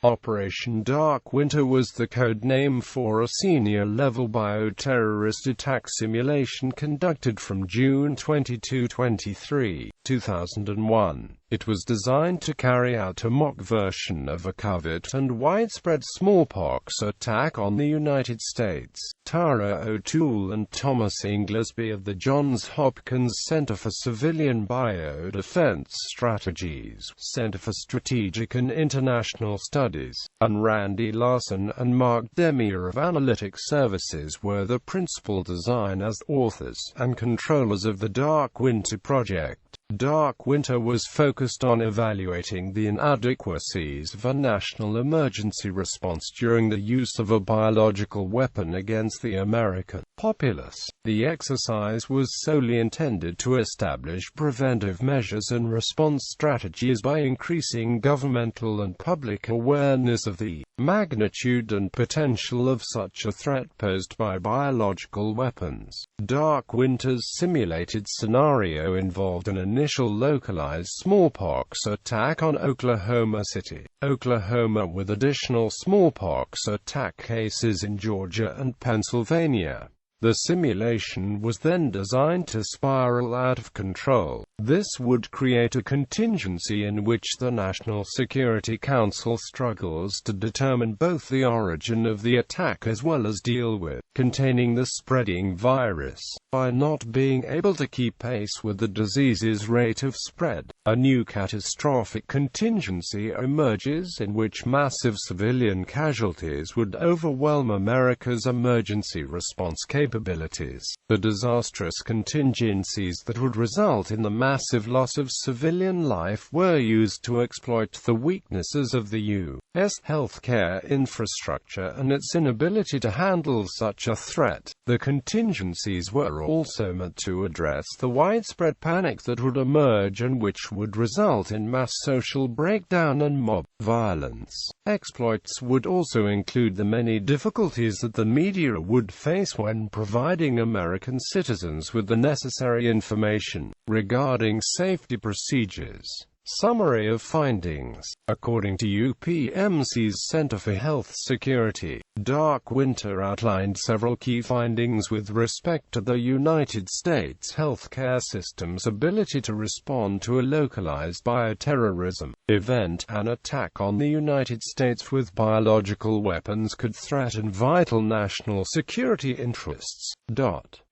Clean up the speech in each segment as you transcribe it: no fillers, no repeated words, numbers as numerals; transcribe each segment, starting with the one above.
Operation Dark Winter was the code name for a senior-level bioterrorist attack simulation conducted from June 22, 2001. It was designed to carry out a mock version of a covert and widespread smallpox attack on the United States. Tara O'Toole and Thomas Inglesby of the Johns Hopkins Center for Civilian Biodefense Strategies, Center for Strategic and International Studies, and Randy Larsen and Mark DeMier of Analytic Services were the principal designers, authors, and controllers of the Dark Winter project. Dark Winter was focused on evaluating the inadequacies of a national emergency response during the use of a biological weapon against the American populace. The exercise was solely intended to establish preventive measures and response strategies by increasing governmental and public awareness of the magnitude and potential of such a threat posed by biological weapons. Dark Winter's simulated scenario involved an initial localized smallpox attack on Oklahoma City, Oklahoma, with additional smallpox attack cases in Georgia and Pennsylvania. The simulation was then designed to spiral out of control. This would create a contingency in which the National Security Council struggles to determine both the origin of the attack as well as deal with containing the spreading virus. By not being able to keep pace with the disease's rate of spread, a new catastrophic contingency emerges in which massive civilian casualties would overwhelm America's emergency response capabilities. The disastrous contingencies that would result in the massive loss of civilian life were used to exploit the weaknesses of the U.S. healthcare infrastructure and its inability to handle such a threat. The contingencies were also meant to address the widespread panic that would emerge and which would result in mass social breakdown and mob violence. Exploits would also include the many difficulties that the media would face when providing American citizens with the necessary information regarding safety procedures. Summary of findings. According to UPMC's Center for Health Security, Dark Winter outlined several key findings with respect to the United States healthcare system's ability to respond to a localized bioterrorism event. An attack on the United States with biological weapons could threaten vital national security interests.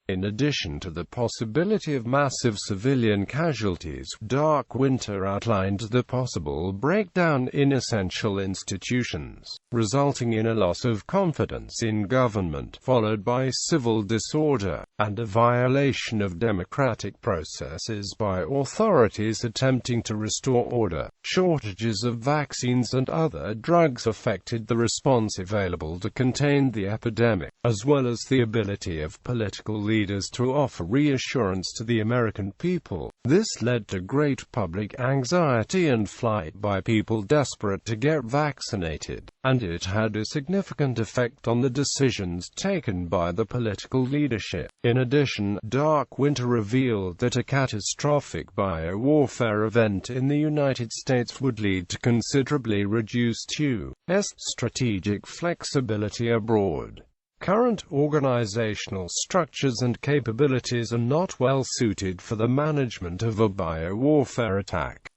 In addition to the possibility of massive civilian casualties, Dark Winter outlined the possible breakdown in essential institutions, resulting in a loss of confidence in government, followed by civil disorder, and a violation of democratic processes by authorities attempting to restore order. Shortages of vaccines and other drugs affected the response available to contain the epidemic, as well as the ability of political leaders to offer reassurance to the American people. This led to great public anxiety and flight by people desperate to get vaccinated, and it had a significant effect on the decisions taken by the political leadership. In addition, Dark Winter revealed that a catastrophic biowarfare event in the United States would lead to considerably reduced U.S. strategic flexibility abroad. Current organizational structures and capabilities are not well suited for the management of a biowarfare attack.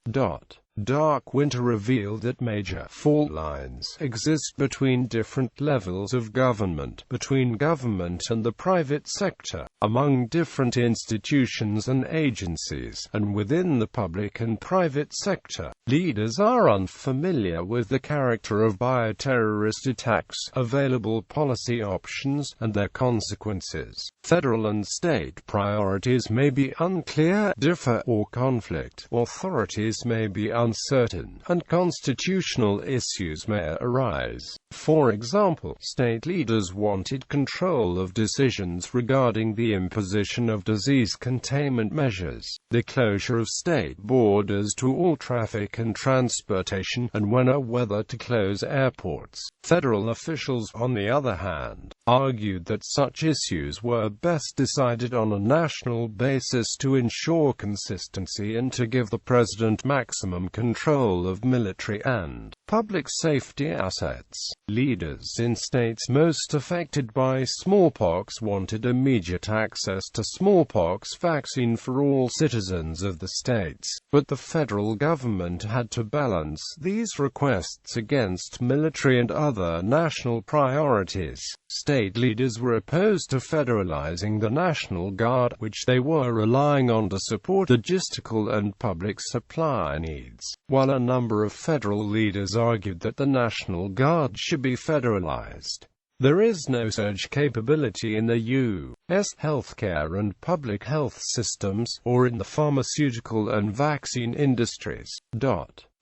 Dark Winter revealed that major fault lines exist between different levels of government, between government and the private sector, among different institutions and agencies, and within the public and private sector. Leaders are unfamiliar with the character of bioterrorist attacks, available policy options, and their consequences. Federal and state priorities may be unclear, differ, or conflict. Authorities may be uncertain, and constitutional issues may arise. For example, state leaders wanted control of decisions regarding the imposition of disease containment measures, the closure of state borders to all traffic and transportation, and when or whether to close airports. Federal officials, on the other hand, argued that such issues were best decided on a national basis to ensure consistency and to give the president maximum control of military and Public safety assets. Leaders in states most affected by smallpox wanted immediate access to smallpox vaccine for all citizens of the states, but the federal government had to balance these requests against military and other national priorities. State leaders were opposed to federalizing the National Guard, which they were relying on to support logistical and public supply needs, while a number of federal leaders argued that the National Guard should be federalized. There is no surge capability in the U.S. healthcare and public health systems, or in the pharmaceutical and vaccine industries.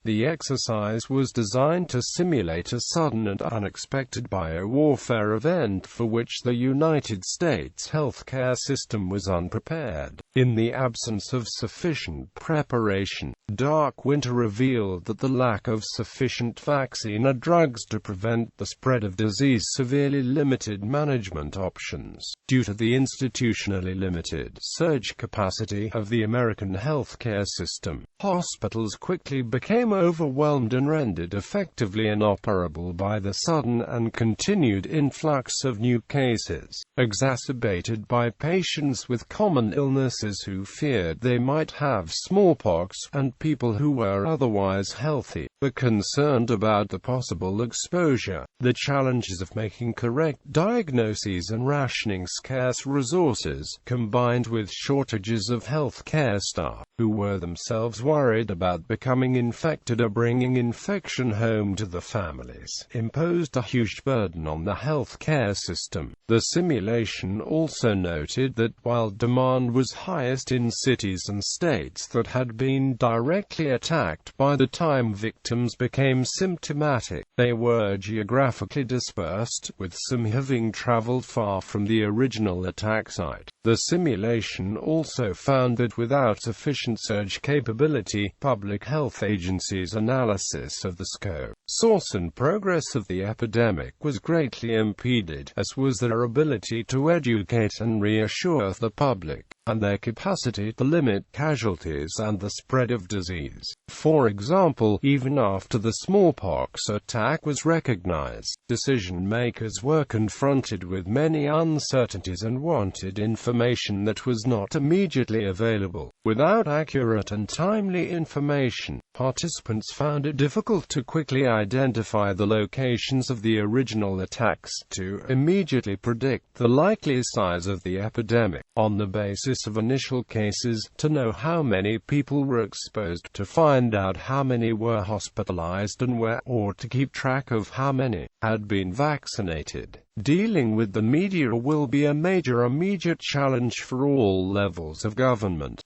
The exercise was designed to simulate a sudden and unexpected biowarfare event for which the United States healthcare system was unprepared. In the absence of sufficient preparation, Dark Winter revealed that the lack of sufficient vaccine or drugs to prevent the spread of disease severely limited management options. Due to the institutionally limited surge capacity of the American healthcare system, hospitals quickly became overwhelmed and rendered effectively inoperable by the sudden and continued influx of new cases, exacerbated by patients with common illnesses who feared they might have smallpox, and people who were otherwise healthy, but concerned about the possible exposure. The challenges of making correct diagnoses and rationing scarce resources, combined with shortages of healthcare staff, who were themselves worried about becoming infected or bringing infection home to the families, imposed a huge burden on the healthcare system. The simulation also noted that while demand was highest in cities and states that had been directly attacked by the time victims became symptomatic, they were geographically dispersed, with some having traveled far from the original attack site. The simulation also found that without sufficient surge capability, public health agencies' analysis of the scope, source and progress of the epidemic was greatly impeded, as was their ability to educate and reassure the public, and their capacity to limit casualties and the spread of disease. For example, even after the smallpox attack was recognized, decision-makers were confronted with many uncertainties and wanted information that was not immediately available. Without accurate and timely information, participants found it difficult to quickly identify the locations of the original attacks, to immediately predict the likely size of the epidemic, on the basis of initial cases, to know how many people were exposed, to find out how many were hospitalized and where, or to keep track of how many had been vaccinated. Dealing with the media will be a major immediate challenge for all levels of government.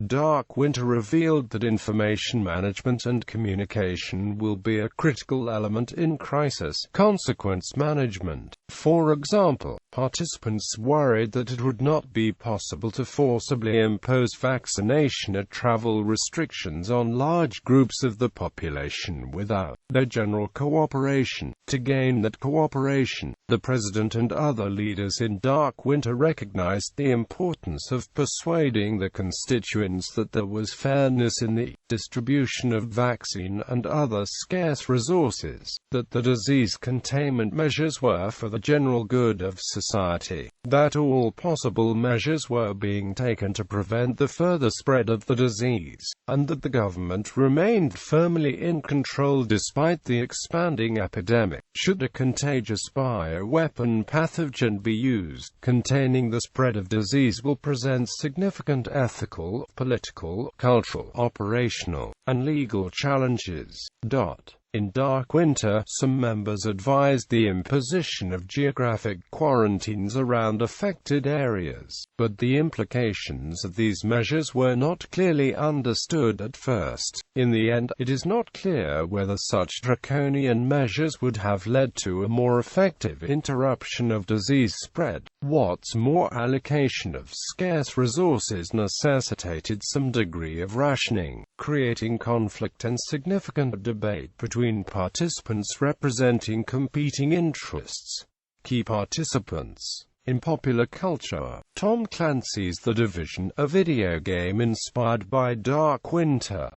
Dark Winter revealed that information management and communication will be a critical element in crisis consequence management. For example, participants worried that it would not be possible to forcibly impose vaccination or travel restrictions on large groups of the population without their general cooperation. To gain that cooperation, the President and other leaders in Dark Winter recognized the importance of persuading the constituents that there was fairness in the distribution of vaccine and other scarce resources, that the disease containment measures were for the general good of society, that all possible measures were being taken to prevent the further spread of the disease, and that the government remained firmly in control despite the expanding epidemic. Should a contagious bioweapon pathogen be used, containing the spread of disease will present significant ethical, political, cultural, operational, and legal challenges. In Dark Winter, some members advised the imposition of geographic quarantines around affected areas, but the implications of these measures were not clearly understood at first. In the end, it is not clear whether such draconian measures would have led to a more effective interruption of disease spread. What's more, allocation of scarce resources necessitated some degree of rationing, creating conflict and significant debate between participants representing competing interests. Key participants. In popular culture, Tom Clancy's The Division, a video game inspired by Dark Winter,